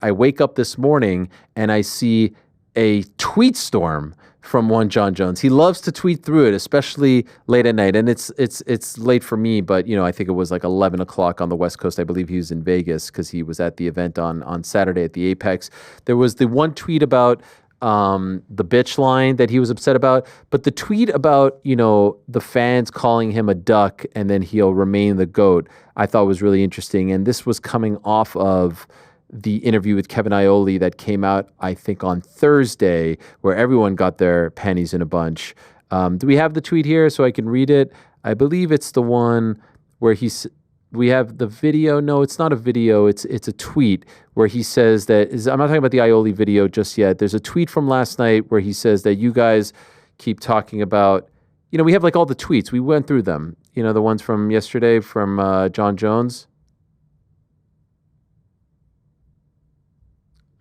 I wake up this morning and I see a tweet storm from one Jon Jones. He loves to tweet through it, especially late at night. And it's late for me, but I think it was like 11 o'clock on the West Coast. I believe he was in Vegas because he was at the event on Saturday at the Apex. There was the one tweet about the bitch line that he was upset about, but the tweet about the fans calling him a duck and then he'll remain the GOAT, I thought was really interesting. And this was coming off of the interview with Kevin Iole that came out, I think, on Thursday, where everyone got their panties in a bunch. Do we have the tweet here so I can read it? I believe it's the one where we have the video. No, it's not a video. It's a tweet where he says that I'm not talking about the Iole video just yet. There's a tweet from last night where he says that you guys keep talking about, we have like all the tweets. We went through them. The ones from yesterday from Jon Jones.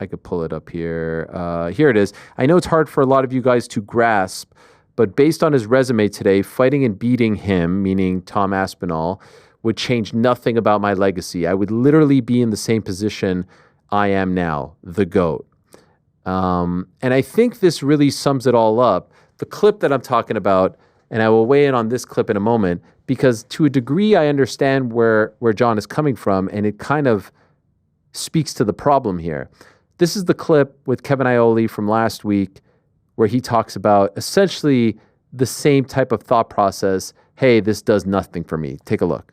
I could pull it up here. Here it is. I know it's hard for a lot of you guys to grasp, but based on his resume today, fighting and beating him, meaning Tom Aspinall, would change nothing about my legacy. I would literally be in the same position I am now, the GOAT. And I think this really sums it all up. The clip that I'm talking about, and I will weigh in on this clip in a moment, because to a degree I understand where Jon is coming from, and it kind of speaks to the problem here. This is the clip with Kevin Iole from last week where he talks about essentially the same type of thought process. Hey, this does nothing for me. Take a look.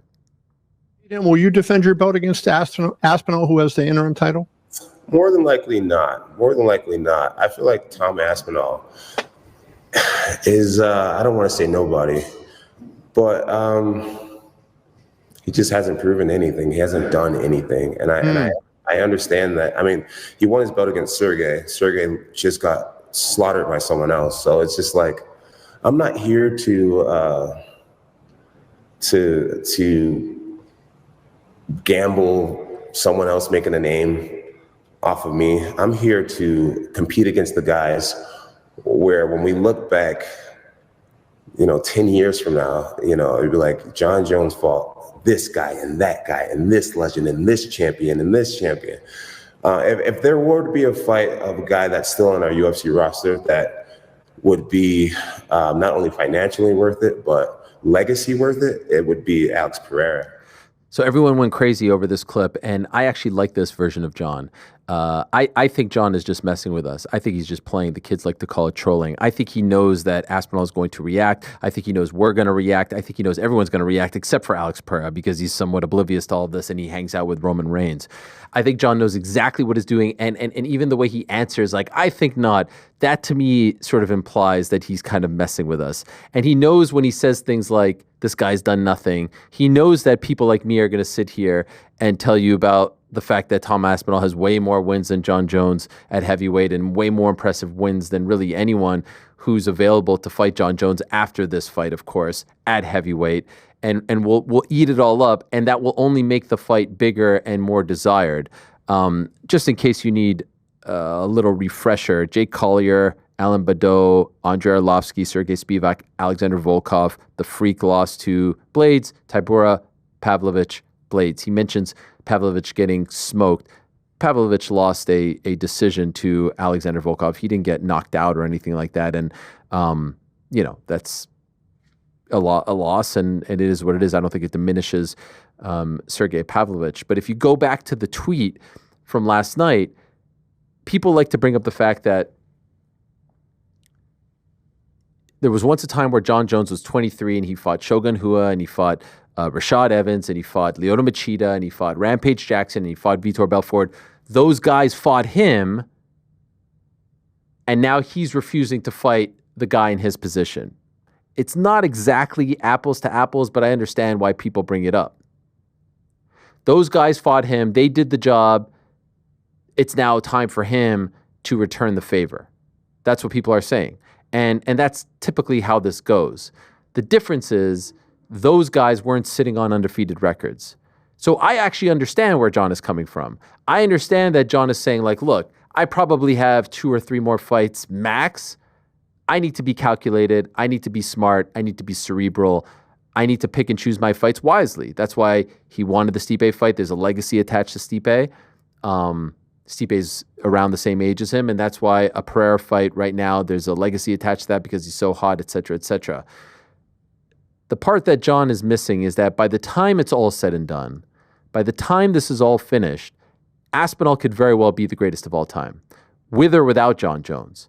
And will you defend your belt against Aspinall, who has the interim title? More than likely not. More than likely not. I feel like Tom Aspinall is, I don't want to say nobody, but he just hasn't proven anything. He hasn't done anything. And I understand that. I mean, he won his belt against Sergey. Sergey just got slaughtered by someone else. So it's just like, I'm not here to gamble someone else making a name off of me. I'm here to compete against the guys where when we look back, 10 years from now, it'd be like Jon Jones fought this guy and that guy and this legend and this champion and this champion. If there were to be a fight of a guy that's still on our UFC roster that would be not only financially worth it, but legacy worth it, it would be Alex Pereira. So everyone went crazy over this clip, and I actually like this version of Jon. I think Jon is just messing with us. I think he's just playing. The kids like to call it trolling. I think he knows that Aspinall is going to react. I think he knows we're going to react. I think he knows everyone's going to react except for Alex Pereira because he's somewhat oblivious to all of this and he hangs out with Roman Reigns. I think Jon knows exactly what he's doing, and even the way he answers, like, I think not, that to me sort of implies that he's kind of messing with us. And he knows when he says things like, this guy's done nothing, he knows that people like me are going to sit here and tell you about the fact that Tom Aspinall has way more wins than Jon Jones at heavyweight and way more impressive wins than really anyone who's available to fight Jon Jones after this fight, of course, at heavyweight. And we'll eat it all up, and that will only make the fight bigger and more desired. Just in case you need a little refresher, Jake Collier, Alan Badeau, Andrei Arlovsky, Sergey Spivak, Alexander Volkov, the Freak lost to Blades, Tybura, Pavlovich, Blades. He mentions Pavlovich getting smoked. Pavlovich lost a decision to Alexander Volkov. He didn't get knocked out or anything like that. And, that's a loss, and it is what it is. I don't think it diminishes Sergey Pavlovich. But if you go back to the tweet from last night, people like to bring up the fact that there was once a time where Jon Jones was 23 and he fought Shogun Rua and he fought Rashad Evans and he fought Lyoto Machida and he fought Rampage Jackson and he fought Vitor Belfort. Those guys fought him, and now he's refusing to fight the guy in his position. It's not exactly apples to apples, but I understand why people bring it up. Those guys fought him. They did the job. It's now time for him to return the favor. That's what people are saying. And that's typically how this goes. The difference is those guys weren't sitting on undefeated records. So I actually understand where Jon is coming from. I understand that Jon is saying, like, look, I probably have 2 or 3 more fights max. I need to be calculated. I need to be smart. I need to be cerebral. I need to pick and choose my fights wisely. That's why he wanted the Stipe fight. There's a legacy attached to Stipe. Stipe's around the same age as him, and that's why a Pereira fight right now, there's a legacy attached to that because he's so hot, et cetera, et cetera. The part that Jon is missing is that by the time it's all said and done, by the time this is all finished, Aspinall could very well be the greatest of all time, with or without Jon Jones.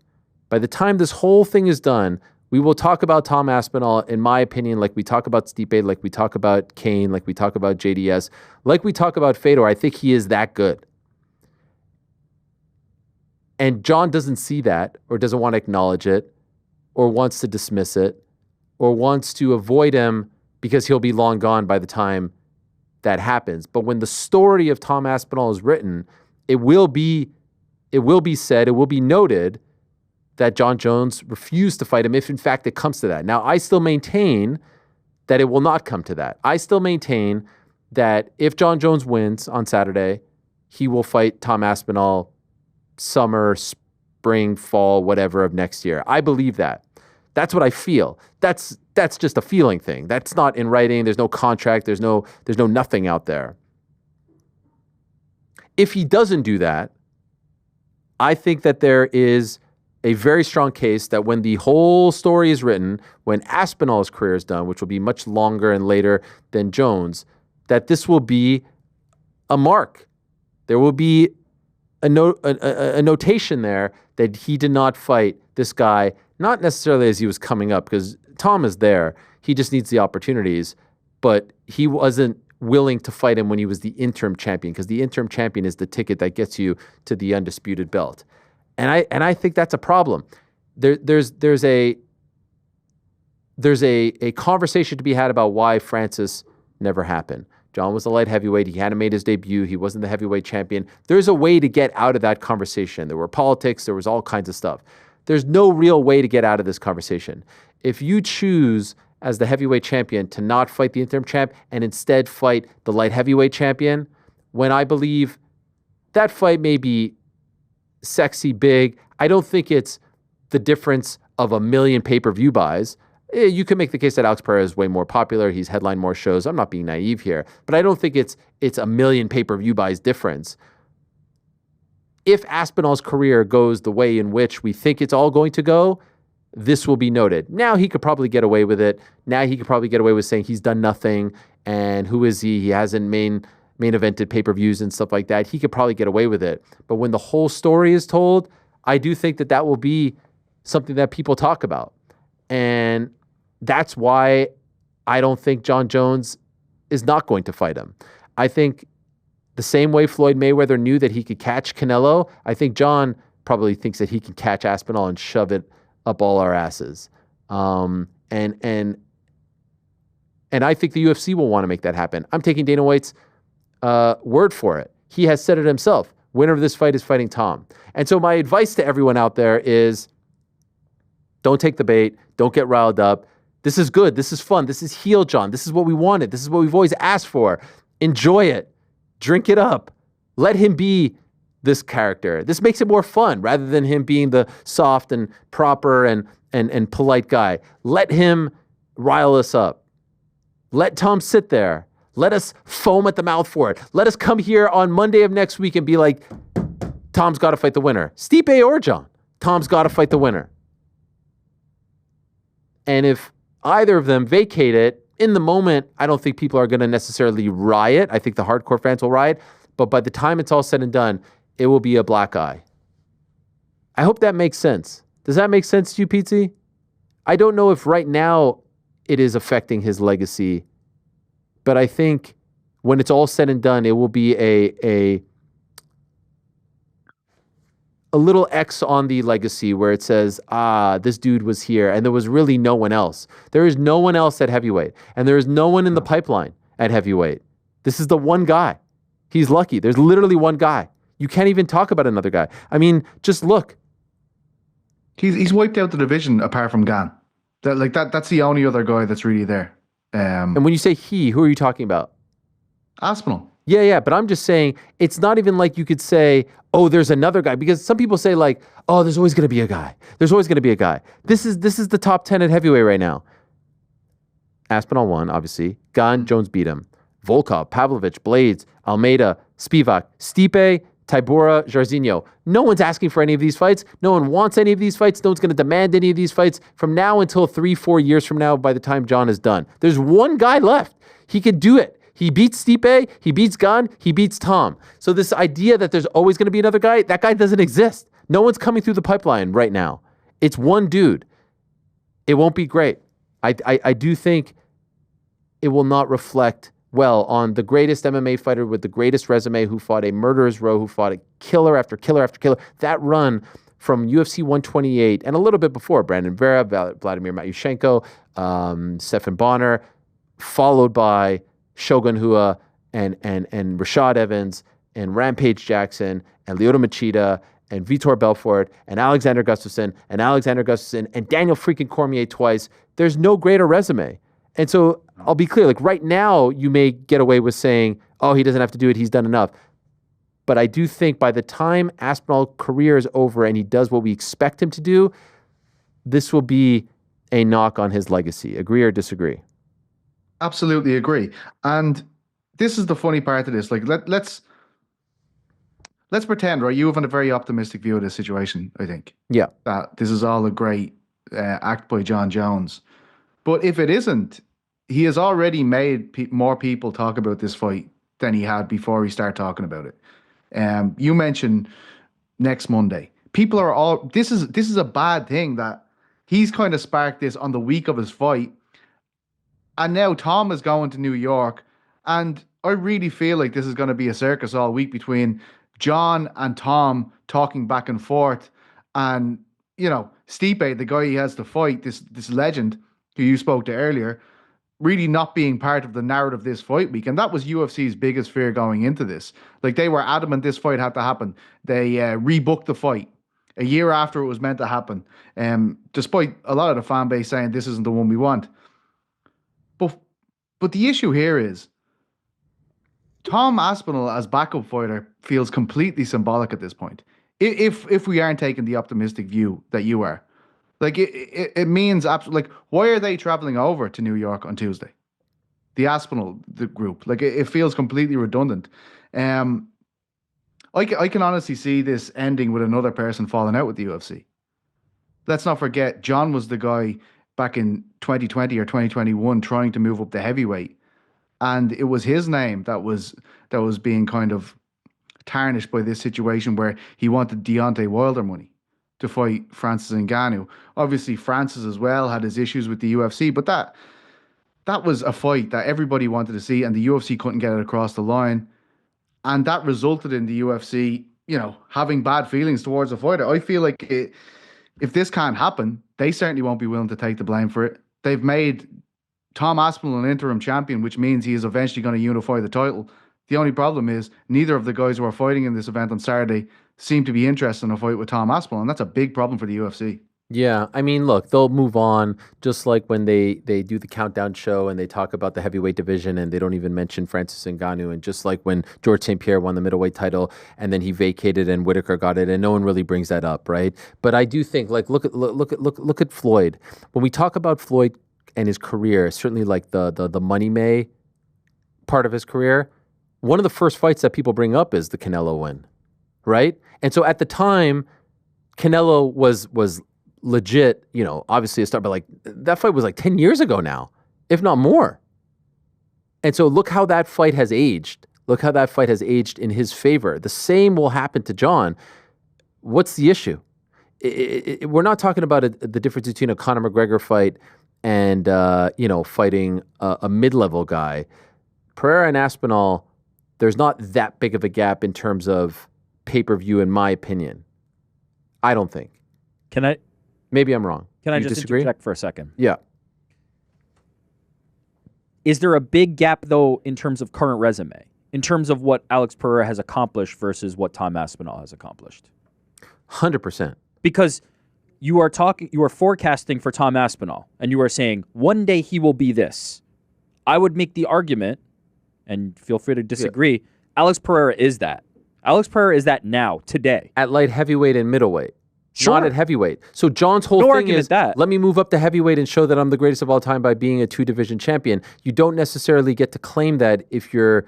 By the time this whole thing is done, we will talk about Tom Aspinall, in my opinion, like we talk about Stipe, like we talk about Kane, like we talk about JDS, like we talk about Fedor. I think he is that good. And Jon doesn't see that, or doesn't want to acknowledge it, or wants to dismiss it, or wants to avoid him because he'll be long gone by the time that happens. But when the story of Tom Aspinall is written, it will be said, it will be noted that Jon Jones refused to fight him if in fact it comes to that. Now, I still maintain that it will not come to that. I still maintain that if Jon Jones wins on Saturday, he will fight Tom Aspinall summer, spring, fall, whatever of next year. I believe that. That's what I feel. That's just a feeling thing. That's not in writing. There's no contract. There's no nothing out there. If he doesn't do that, I think that there is a very strong case that when the whole story is written, when Aspinall's career is done, which will be much longer and later than Jones, that this will be a mark. There will be a notation there that he did not fight this guy, not necessarily as he was coming up, because Tom is there. He just needs the opportunities, but he wasn't willing to fight him when he was the interim champion, because the interim champion is the ticket that gets you to the undisputed belt. And I think that's a problem. There's a conversation to be had about why Francis never happened. Jon was a light heavyweight. He hadn't made his debut. He wasn't the heavyweight champion. There's a way to get out of that conversation. There were politics. There was all kinds of stuff. There's no real way to get out of this conversation. If you choose as the heavyweight champion to not fight the interim champ and instead fight the light heavyweight champion, when I believe that fight may be sexy, big, I don't think it's the difference of 1 million pay-per-view buys. You can make the case that Alex Pereira is way more popular. He's headlined more shows. I'm not being naive here, but I don't think it's 1 million pay-per-view buys difference. If Aspinall's career goes the way in which we think it's all going to go, this will be noted. Now he could probably get away with it. Now he could probably get away with saying he's done nothing and who is he? He hasn't main evented pay-per-views and stuff like that. He could probably get away with it. But when the whole story is told, I do think that will be something that people talk about. And that's why I don't think Jon Jones is not going to fight him. I think the same way Floyd Mayweather knew that he could catch Canelo, I think Jon probably thinks that he can catch Aspinall and shove it up all our asses. And I think the UFC will want to make that happen. I'm taking Dana White's word for it. He has said it himself. Winner of this fight is fighting Tom. And so my advice to everyone out there is don't take the bait. Don't get riled up. This is good. This is fun. This is heel Jon. This is what we wanted. This is what we've always asked for. Enjoy it. Drink it up. Let him be this character. This makes it more fun rather than him being the soft and proper and polite guy. Let him rile us up. Let Tom sit there. Let us foam at the mouth for it. Let us come here on Monday of next week and be like, Tom's got to fight the winner. Stipe or Jon. Tom's got to fight the winner. And if either of them vacate it, in the moment, I don't think people are going to necessarily riot. I think the hardcore fans will riot. But by the time it's all said and done, it will be a black eye. I hope that makes sense. Does that make sense to you, Pizzi? I don't know if right now it is affecting his legacy, but I think when it's all said and done, it will be a little X on the legacy where it says, this dude was here, and there was really no one else. There is no one else at heavyweight, and there is no one in the pipeline at heavyweight. This is the one guy. He's lucky. There's literally one guy. You can't even talk about another guy. I mean, just look. He's wiped out the division apart from Gan. That's the only other guy that's really there. And when you say he, who are you talking about? Aspinall. Yeah, but I'm just saying, it's not even like you could say, oh, there's another guy. Because some people say like, oh, there's always going to be a guy. There's always going to be a guy. This is the top 10 at heavyweight right now. Aspinall won, obviously. Gan, Jones beat him. Volkov, Pavlovich, Blades, Almeida, Spivak, Stipe, Tybura, Jairzinho. No one's asking for any of these fights. No one wants any of these fights. No one's going to demand any of these fights from now until 3-4 years from now by the time Jon is done. There's one guy left. He could do it. He beats Stipe, he beats Gon, he beats Tom. So this idea that there's always going to be another guy, that guy doesn't exist. No one's coming through the pipeline right now. It's one dude. It won't be great. I do think it will not reflect well on the greatest MMA fighter with the greatest resume who fought a murderer's row, who fought a killer after killer after killer. That run from UFC 128 and a little bit before, Brandon Vera, Vladimir Matyushenko, Stephan Bonner, followed by Shogun Rua and Rashad Evans and Rampage Jackson and Lyoto Machida and Vitor Belfort and Alexander Gustafsson and Daniel freaking Cormier twice. There's no greater resume. And so I'll be clear, like right now you may get away with saying, oh, he doesn't have to do it, he's done enough. But I do think by the time Aspinall's career is over and he does what we expect him to do, this will be a knock on his legacy. Agree or disagree? Absolutely agree. And this is the funny part of this. Like, let's pretend, right? You have a very optimistic view of this situation, I think. Yeah. That this is all a great act by Jon Jones. But if it isn't, he has already made more people talk about this fight than he had before he started talking about it. You mentioned next Monday. People are all, this is a bad thing that he's kind of sparked this on the week of his fight. And now Tom is going to New York. And I really feel like this is going to be a circus all week between Jon and Tom talking back and forth. And, you know, Stipe, the guy he has to fight, this legend who you spoke to earlier, really not being part of the narrative this fight week. And that was UFC's biggest fear going into this. Like, they were adamant this fight had to happen. They rebooked the fight a year after it was meant to happen, despite a lot of the fan base saying this isn't the one we want. But the issue here is Tom Aspinall as backup fighter feels completely symbolic at this point. If we aren't taking the optimistic view that you are, like it means absolutely. Like, why are they traveling over to New York on Tuesday? The Aspinall, the group, like it feels completely redundant. I can honestly see this ending with another person falling out with the UFC. Let's not forget, Jon was the guy back in 2020 or 2021 trying to move up the heavyweight. And it was his name that was being kind of tarnished by this situation where he wanted Deontay Wilder money to fight Francis Ngannou. Obviously, Francis as well had his issues with the UFC, but that was a fight that everybody wanted to see and the UFC couldn't get it across the line. And that resulted in the UFC, you know, having bad feelings towards the fighter. I feel like if this can't happen, they certainly won't be willing to take the blame for it. They've made Tom Aspinall an interim champion, which means he is eventually going to unify the title. The only problem is neither of the guys who are fighting in this event on Saturday seem to be interested in a fight with Tom Aspinall, and that's a big problem for the UFC. Yeah, I mean, look, they'll move on, just like when they do the countdown show and they talk about the heavyweight division and they don't even mention Francis Ngannou, and just like when George St. Pierre won the middleweight title and then he vacated and Whitaker got it, and no one really brings that up, right? But I do think, like, look at Floyd. When we talk about Floyd and his career, certainly like the Money May part of his career, one of the first fights that people bring up is the Canelo win, right? And so at the time, Canelo was legit, you know, obviously a start, but like that fight was like 10 years ago now, if not more. And so look how that fight has aged. Look how that fight has aged in his favor. The same will happen to Jon. What's the issue? We're not talking about the difference between a Conor McGregor fight and, you know, fighting a mid-level guy. Pereira and Aspinall, there's not that big of a gap in terms of pay-per-view, in my opinion. I don't think. Maybe I'm wrong. Can I you just disagree? interject for a second? Yeah. Is there a big gap, though, in terms of current resume? In terms of what Alex Pereira has accomplished versus what Tom Aspinall has accomplished? 100%. Because you are forecasting for Tom Aspinall, and you are saying, one day he will be this. I would make the argument, and feel free to disagree, Alex Pereira is that. Alex Pereira is that now, today. At light heavyweight and middleweight. Sure. Not at heavyweight. So Jon's whole thing is, let me move up to heavyweight and show that I'm the greatest of all time by being a 2-division champion. You don't necessarily get to claim that if you're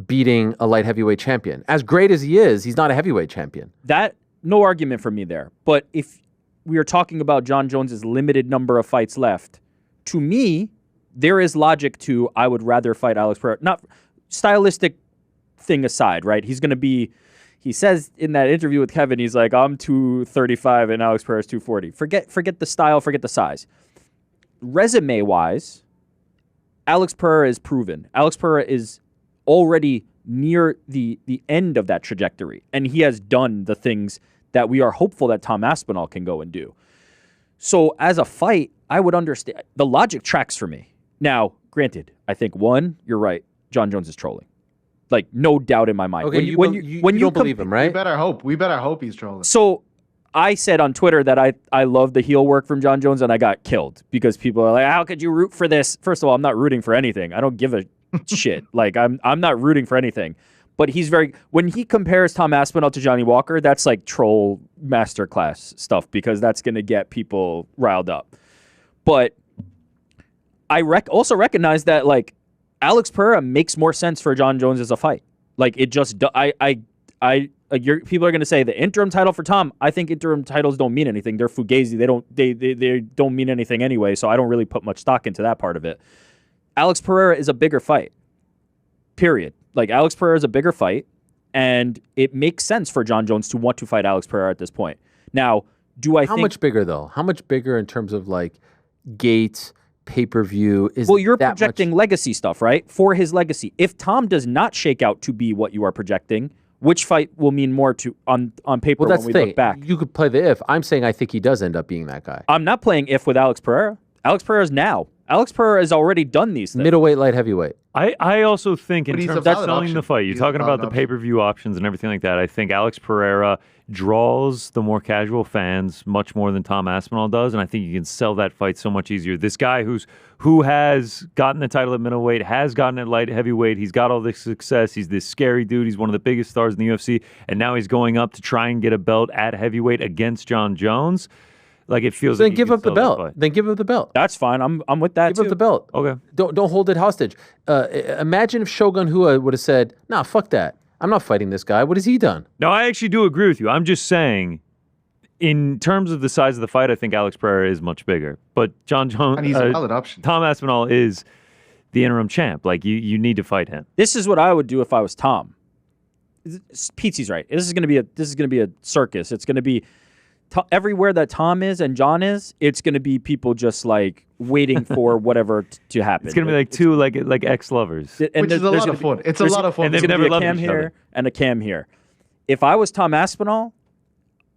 beating a light heavyweight champion. As great as he is, he's not a heavyweight champion. That, no argument for me there. But if we are talking about Jon Jones's limited number of fights left, to me, there is logic to I would rather fight Alex Pereira. Not stylistic thing aside, right? He's going to be, he says in that interview with Kevin, he's like, I'm 235 and Alex Pereira's 240. Forget the style, forget the size. Resume-wise, Alex Pereira is proven. Alex Pereira is already near the end of that trajectory, and he has done the things that we are hopeful that Tom Aspinall can go and do. So as a fight, I would understand. The logic tracks for me. Now, granted, I think, one, you're right, Jon Jones is trolling. Like, no doubt in my mind. Okay, you don't believe him, right? We better hope he's trolling. So I said on Twitter that I love the heel work from Jon Jones, and I got killed because people are like, how could you root for this? First of all, I'm not rooting for anything. I don't give a shit. Like, I'm not rooting for anything. But he's when he compares Tom Aspinall to Johnny Walker, that's like troll masterclass stuff because that's going to get people riled up. But I also recognize that, like, Alex Pereira makes more sense for Jon Jones as a fight. Like, it just, people are going to say the interim title for Tom. I think interim titles don't mean anything. They're fugazi. They don't mean anything anyway. So I don't really put much stock into that part of it. Alex Pereira is a bigger fight. Period. Like, Alex Pereira is a bigger fight, and it makes sense for Jon Jones to want to fight Alex Pereira at this point. Now, How much bigger, though? How much bigger in terms of, like, gate, pay-per-view? Well, you're projecting legacy stuff, right? For his legacy. If Tom does not shake out to be what you are projecting, which fight will mean more to on paper when we look back? You could play the if. I'm saying I think he does end up being that guy. I'm not playing if with Alex Pereira. Alex Pereira is now. Alex Pereira has already done these things. Middleweight, light heavyweight. I also think in terms of selling the fight, you're He's talking a about valid the pay-per-view options and everything like that. I think Alex Pereira draws the more casual fans much more than Tom Aspinall does, and I think you can sell that fight so much easier. This guy who has gotten the title at middleweight, has gotten it light heavyweight, he's got all this success, he's this scary dude, he's one of the biggest stars in the UFC, and now he's going up to try and get a belt at heavyweight against Jon Jones. Like, it feels then like give up the belt. Then give up the belt. That's fine. I'm with that Give too. up the belt. Okay. Don't hold it hostage. Imagine if Shogun Rua would have said, "Nah, fuck that. I'm not fighting this guy. What has he done?" No, I actually do agree with you. I'm just saying, in terms of the size of the fight, I think Alex Pereira is much bigger. But Jon Jones, And he's a valid option. Tom Aspinall is the interim champ. Like, you need to fight him. This is what I would do if I was Tom. Pizzi's right. This is going to be a circus. It's going to be everywhere that Tom is and John is. It's going to be people just like waiting for whatever to happen. It's going to be like two like ex-lovers. And Which is a lot of fun. It's a lot of fun. And they've There's never gonna be a loved cam each other. here and a cam here. If I was Tom Aspinall,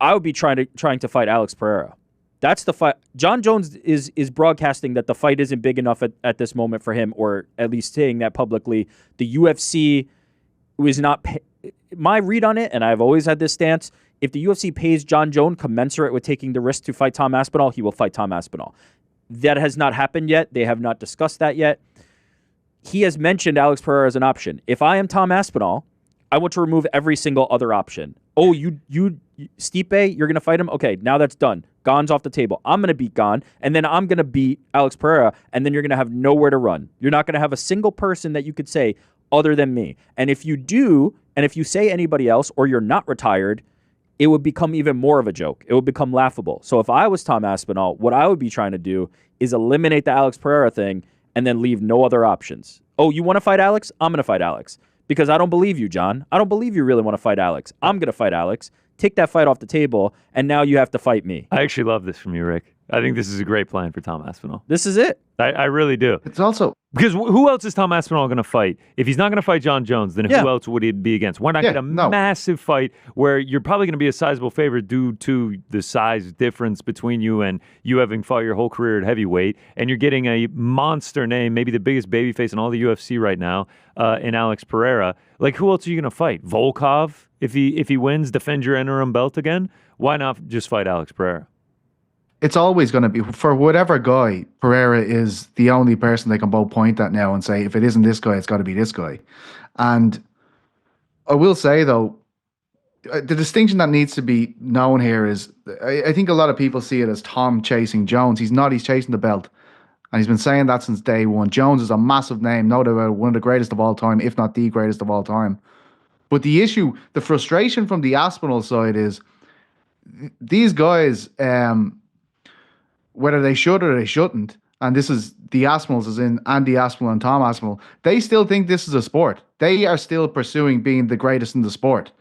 I would be trying to fight Alex Pereira. That's the fight. Jon Jones is broadcasting that the fight isn't big enough at this moment for him, or at least saying that publicly. The UFC was not. My read on it, and I've always had this stance, if the UFC pays Jon Jones commensurate with taking the risk to fight Tom Aspinall, he will fight Tom Aspinall. That has not happened yet. They have not discussed that yet. He has mentioned Alex Pereira as an option. If I am Tom Aspinall, I want to remove every single other option. Oh, you Stipe, you're going to fight him? Okay, now that's done. Gon's off the table. I'm going to beat Gon, and then I'm going to beat Alex Pereira, and then you're going to have nowhere to run. You're not going to have a single person that you could say other than me. And if you do, and if you say anybody else, or you're not retired, it would become even more of a joke. It would become laughable. So if I was Tom Aspinall, what I would be trying to do is eliminate the Alex Pereira thing and then leave no other options. Oh, you want to fight Alex? I'm going to fight Alex. Because I don't believe you, John. I don't believe you really want to fight Alex. I'm going to fight Alex. Take that fight off the table, and now you have to fight me. I actually love this from you, Rick. I think this is a great plan for Tom Aspinall. This is it. I really do. It's also Because who else is Tom Aspinall going to fight? If he's not going to fight Jon Jones, then who else would he be against? Why not get a massive fight where you're probably going to be a sizable favorite due to the size difference between you and you having fought your whole career at heavyweight, and you're getting a monster name, maybe the biggest babyface in all the UFC right now, in Alex Pereira. Like, who else are you going to fight? Volkov? If he wins, defend your interim belt again? Why not just fight Alex Pereira? it's always going to be, for whatever guy, Pereira is the only person they can both point at now and say, if it isn't this guy, it's got to be this guy. And I will say, though, the distinction that needs to be known here is, I think a lot of people see it as Tom chasing Jones. He's not. He's chasing the belt. And he's been saying that since day one. Jones is a massive name, no doubt about it, one of the greatest of all time, if not the greatest of all time. But the issue, the frustration from the Aspinall side is these guys, whether they should or they shouldn't, and this is the Aspinalls as in Andy Aspinall and Tom Aspinall, they still think this is a sport. They are still pursuing being the greatest in the sport.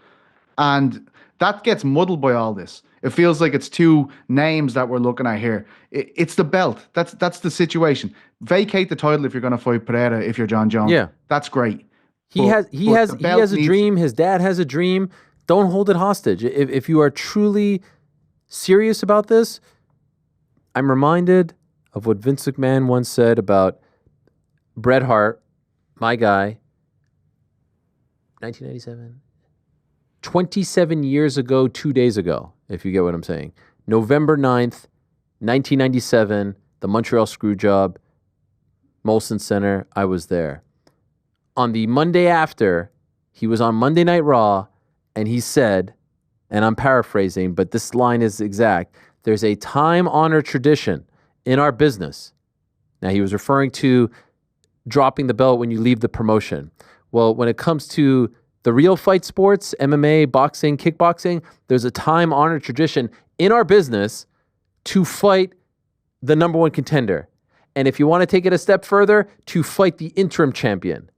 And that gets muddled by all this. It feels like it's two names that we're looking at here. It's the belt. That's the situation. Vacate the title if you're going to fight Pereira. If you're Jon Jones, Yeah, that's great. he has a dream. His dad has a dream. Don't hold it hostage. If you are truly serious about this, I'm reminded of what Vince McMahon once said about Bret Hart, my guy. 1997. 27 years ago, 2 days ago, if you get what I'm saying. November 9th, 1997, the Montreal Screwjob, Molson Center, I was there. On the Monday after, he was on Monday Night Raw, and he said, and I'm paraphrasing, but this line is exact, there's a time-honored tradition in our business. Now, he was referring to dropping the belt when you leave the promotion. Well, when it comes to the real fight sports, MMA, boxing, kickboxing, there's a time-honored tradition in our business to fight the number one contender. And if you want to take it a step further, to fight the interim champion.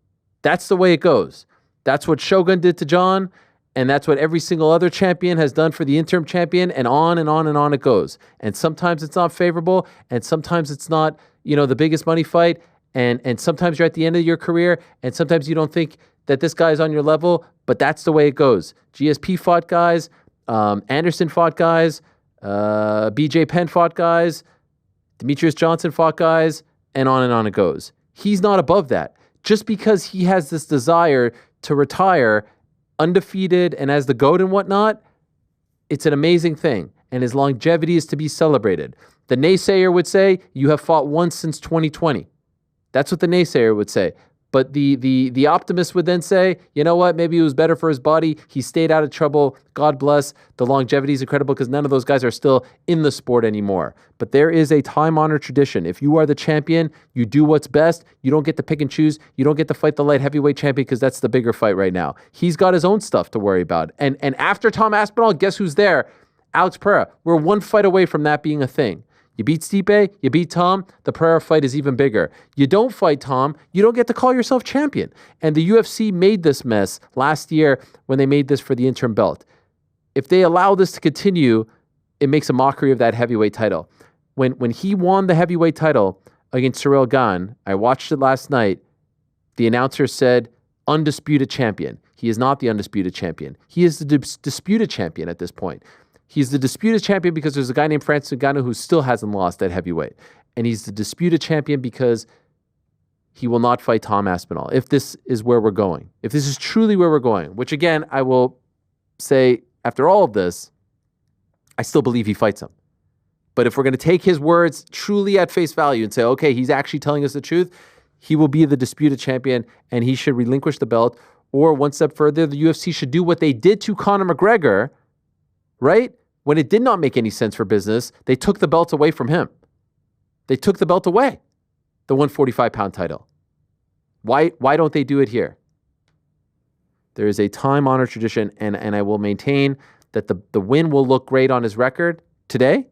That's the way it goes. That's what Shogun did to Jon, and that's what every single other champion has done for the interim champion, and on and on and on it goes. And sometimes it's not favorable, and sometimes it's not, the biggest money fight, and sometimes you're at the end of your career, and sometimes you don't think that this guy is on your level, but that's the way it goes. GSP fought guys, Anderson fought guys, BJ Penn fought guys, Demetrius Johnson fought guys, and on it goes. He's not above that. Just because he has this desire to retire undefeated and as the GOAT and whatnot, it's an amazing thing. And his longevity is to be celebrated. The naysayer would say, you have fought once since 2020. That's what the naysayer would say. But the optimist would then say, you know what, maybe it was better for his body. He stayed out of trouble. God bless. The longevity is incredible because none of those guys are still in the sport anymore. But there is a time-honored tradition. If you are the champion, you do what's best. You don't get to pick and choose. You don't get to fight the light heavyweight champion because that's the bigger fight right now. He's got his own stuff to worry about. And after Tom Aspinall, guess who's there? Alex Pereira. We're one fight away from that being a thing. You beat Stipe, you beat Tom, the Pereira fight is even bigger. You don't fight Tom, you don't get to call yourself champion. And the UFC made this mess last year when they made this for the interim belt. If they allow this to continue, it makes a mockery of that heavyweight title. When he won the heavyweight title against Ciryl Gane, I watched it last night, the announcer said, undisputed champion. He is not the undisputed champion. He is the disputed champion at this point. He's the disputed champion because there's a guy named Francis Ngannou who still hasn't lost at heavyweight. And he's the disputed champion because he will not fight Tom Aspinall. If this is where we're going, if this is truly where we're going, which again, I will say after all of this, I still believe he fights him. But if we're going to take his words truly at face value and say, okay, he's actually telling us the truth, he will be the disputed champion and he should relinquish the belt. Or one step further, the UFC should do what they did to Conor McGregor, right? When it did not make any sense for business, they took the belt away from him. They took the belt away, the 145-pound title. Why don't they do it here? There is a time-honored tradition, and I will maintain that the win will look great on his record today,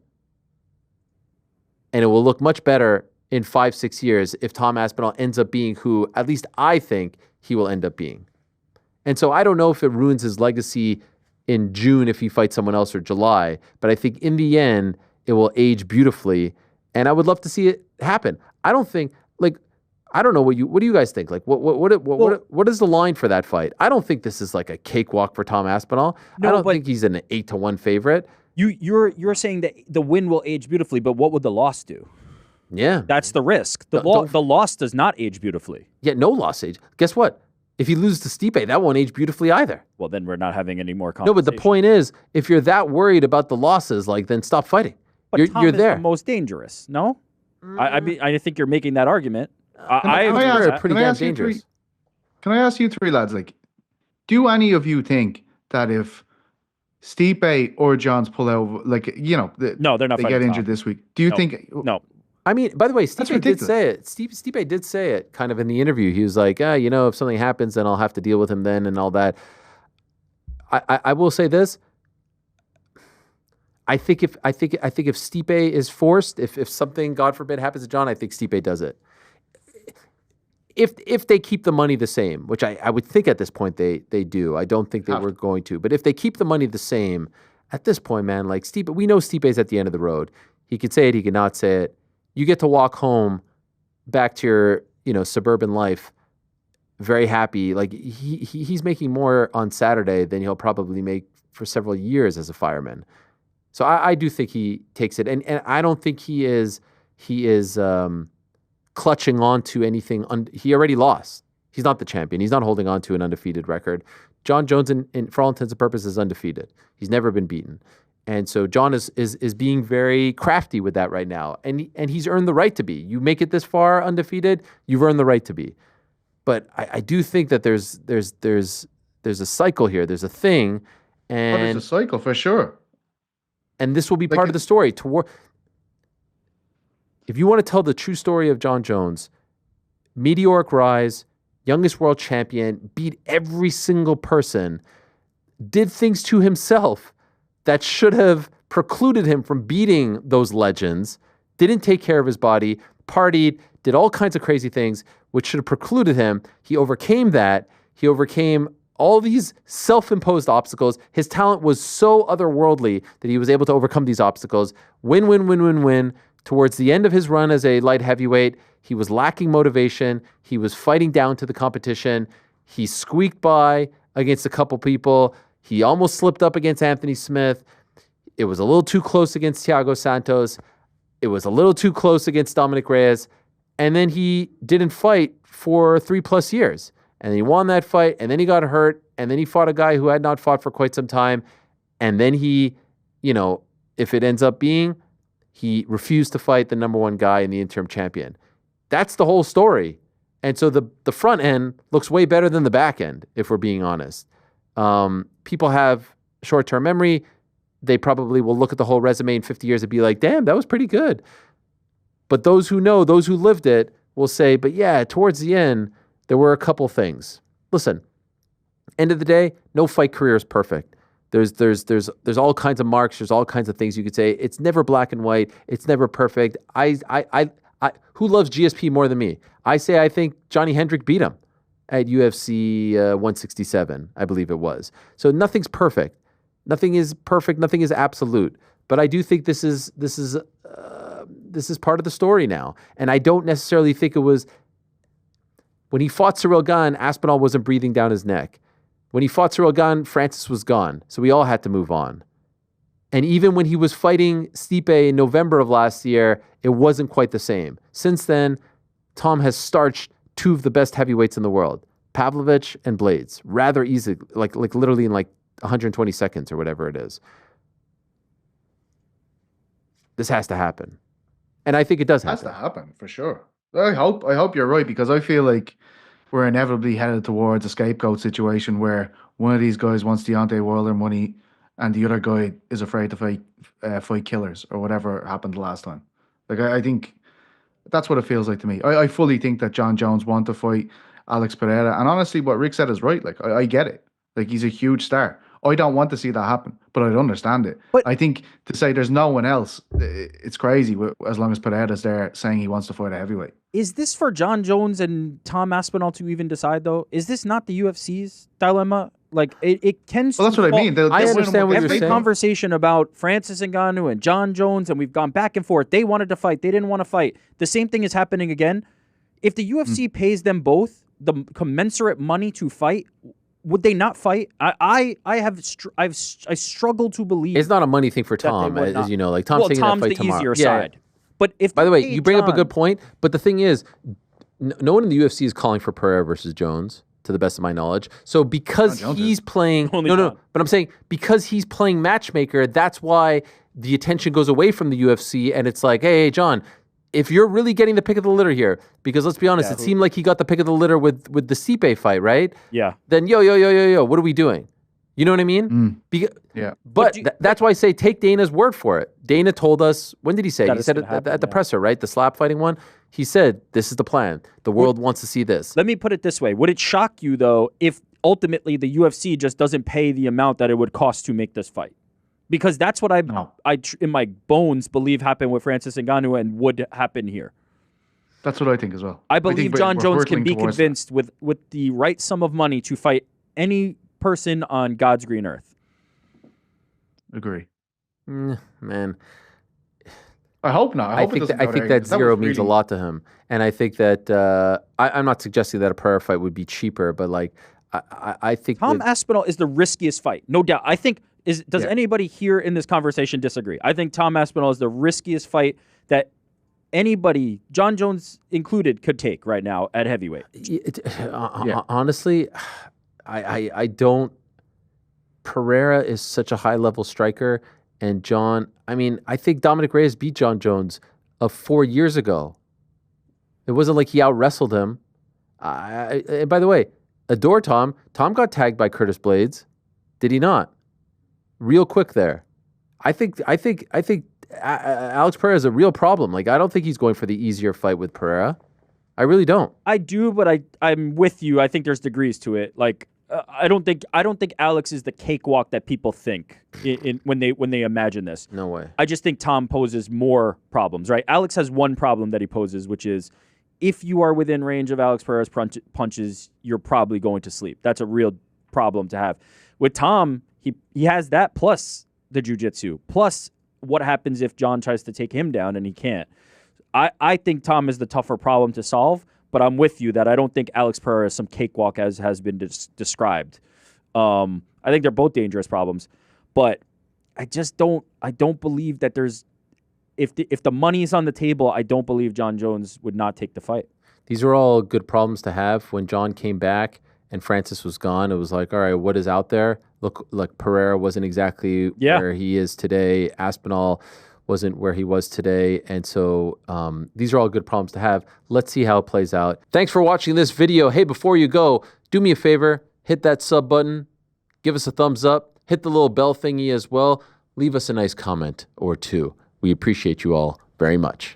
and it will look much better in 5-6 years if Tom Aspinall ends up being who, at least I think, he will end up being. And so I don't know if it ruins his legacy in June if he fights someone else or July. But I think in the end, it will age beautifully. And I would love to see it happen. I don't think, I don't know what do you guys think? What is the line for that fight? I don't think this is like a cakewalk for Tom Aspinall. I don't think he's an 8-1 favorite. You're saying that the win will age beautifully, but what would the loss do? Yeah. That's the risk. The loss does not age beautifully. Yeah, no loss age. Guess what? If he loses to Stipe, that won't age beautifully either. Well, then we're not having any more conversation. No, but the point is, if you're that worried about the losses, then stop fighting. But Tom is the most dangerous, no? I think you're making that argument. Pretty damn dangerous. Can I ask you three lads, do any of you think that if Stipe or John's pull out, no, they're not. They get injured Tom this week. Do you think? No. I mean, by the way, That's Stipe did ridiculous. say it. Stipe did say it kind of in the interview. He was like, if something happens, then I'll have to deal with him then and all that. I will say this. I think if Stipe is forced, if something, God forbid, happens to Jon, I think Stipe does it. If they keep the money the same, which I would think at this point they do. I don't think they were going to. But if they keep the money the same, at this point, man, like Stipe, we know Stipe's at the end of the road. He could say it, he could not say it. You get to walk home back to your, suburban life very happy. Like he's making more on Saturday than he'll probably make for several years as a fireman. So I do think he takes it. And I don't think he is clutching on to anything. He already lost. He's not the champion. He's not holding on to an undefeated record. Jon Jones, for all intents and purposes, is undefeated. He's never been beaten. And so Jon is being very crafty with that right now. And he's earned the right to be. You make it this far undefeated, you've earned the right to be. But I do think that there's a cycle here. There's a thing. And there's a cycle for sure. And this will be part of the story. If you want to tell the true story of Jon Jones, meteoric rise, youngest world champion, beat every single person, did things to himself that should have precluded him from beating those legends, didn't take care of his body, partied, did all kinds of crazy things, which should have precluded him. He overcame that. He overcame all these self-imposed obstacles. His talent was so otherworldly that he was able to overcome these obstacles. Win. Towards the end of his run as a light heavyweight, he was lacking motivation. He was fighting down to the competition. He squeaked by against a couple people. He almost slipped up against Anthony Smith. It was a little too close against Thiago Santos. It was a little too close against Dominic Reyes. And then he didn't fight for 3+ years. And then he won that fight, and then he got hurt, and then he fought a guy who had not fought for quite some time. And then he, if it ends up being, he refused to fight the number one guy and the interim champion. That's the whole story. And so the front end looks way better than the back end, if we're being honest. People have short-term memory. They probably will look at the whole resume in 50 years and be like, damn, that was pretty good. But those who know, those who lived it, will say, but yeah, towards the end, there were a couple things. Listen, end of the day, no fight career is perfect. There's all kinds of marks. There's all kinds of things you could say. It's never black and white. It's never perfect. Who loves GSP more than me? I think Johnny Hendrick beat him at UFC 167, I believe it was. So nothing's perfect. Nothing is perfect. Nothing is absolute. But I do think this is part of the story now. And I don't necessarily think it was. When he fought Ciryl Gane, Aspinall wasn't breathing down his neck. When he fought Ciryl Gane, Francis was gone. So we all had to move on. And even when he was fighting Stipe in November of last year, it wasn't quite the same. Since then, Tom has starched two of the best heavyweights in the world, Pavlovich and Blades, rather easy, like literally in 120 seconds or whatever it is. This has to happen. And I think it does happen. It has to happen, for sure. I hope you're right, because I feel like we're inevitably headed towards a scapegoat situation where one of these guys wants Deontay Wilder money and the other guy is afraid to fight killers or whatever happened last time. I think that's what it feels like to me. I fully think that Jon Jones wants to fight Alex Pereira. And honestly, what Rick said is right. I get it. He's a huge star. I don't want to see that happen, but I'd understand it. But I think to say there's no one else, it's crazy as long as Pereira's there saying he wants to fight a heavyweight. Is this for Jon Jones and Tom Aspinall to even decide, though? Is this not the UFC's dilemma? It can. Well, that's what I mean. I understand what you're saying. Every conversation about Francis Ngannou and Jon Jones, and we've gone back and forth. They wanted to fight. They didn't want to fight. The same thing is happening again. If the UFC pays them both the commensurate money to fight, would they not fight? I struggle to believe it's not a money thing for Tom, as you know. Tom's taking that fight the tomorrow. Easier side. But if by the way, you bring up a good point. But the thing is, no one in the UFC is calling for Pereira versus Jones, to the best of my knowledge. So because he's playing, but I'm saying because he's playing matchmaker, that's why the attention goes away from the UFC, and it's like, hey, John, if you're really getting the pick of the litter here, because let's be honest, it seemed like he got the pick of the litter with the Stipe fight, right? Yeah. Then yo, what are we doing? You know what I mean? Yeah. But that's why I say take Dana's word for it. Dana told us, when did he say? He said it at the presser, right? The slap fighting one. He said, this is the plan. The world wants to see this. Let me put it this way. Would it shock you, though, if ultimately the UFC just doesn't pay the amount that it would cost to make this fight? Because that's what I in my bones believe happened with Francis Ngannou and would happen here. That's what I think as well. I believe Jon Jones can be convinced with the right sum of money to fight any person on God's green earth. Agree. Man. I hope not. I think that zero means a lot to him. And I think that I'm not suggesting that a Pereira fight would be cheaper, but like I think Tom Aspinall is the riskiest fight. No doubt. I think does anybody here in this conversation disagree? I think Tom Aspinall is the riskiest fight that anybody, Jon Jones included, could take right now at heavyweight. Honestly, I don't. Pereira is such a high-level striker, and Jon, I mean, I think Dominic Reyes beat Jon Jones 4 years ago. It wasn't like he out-wrestled him. And by the way, adore Tom. Tom got tagged by Curtis Blades. Did he not? Real quick there. I think Alex Pereira is a real problem. Like, I don't think he's going for the easier fight with Pereira. I really don't. I do, but I'm with you. I think there's degrees to it. Like, I don't think Alex is the cakewalk that people think when they imagine this. No way. I just think Tom poses more problems, right? Alex has one problem that he poses, which is if you are within range of Alex Pereira's punches, you're probably going to sleep. That's a real problem to have. With Tom, he has that plus the jiu-jitsu, plus what happens if Jon tries to take him down and he can't. I think Tom is the tougher problem to solve, but I'm with you that I don't think Alex Pereira is some cakewalk as has been described. I think they're both dangerous problems, but I don't believe that there's if the money is on the table, I don't believe Jon Jones would not take the fight. These are all good problems to have. When Jon came back and Francis was gone, it was like, all right, what is out there? Look, like Pereira wasn't exactly where he is today. Aspinall wasn't where he was today. And so these are all good problems to have. Let's see how it plays out. Thanks for watching this video. Hey, before you go, do me a favor, hit that sub button, give us a thumbs up, hit the little bell thingy as well. Leave us a nice comment or two. We appreciate you all very much.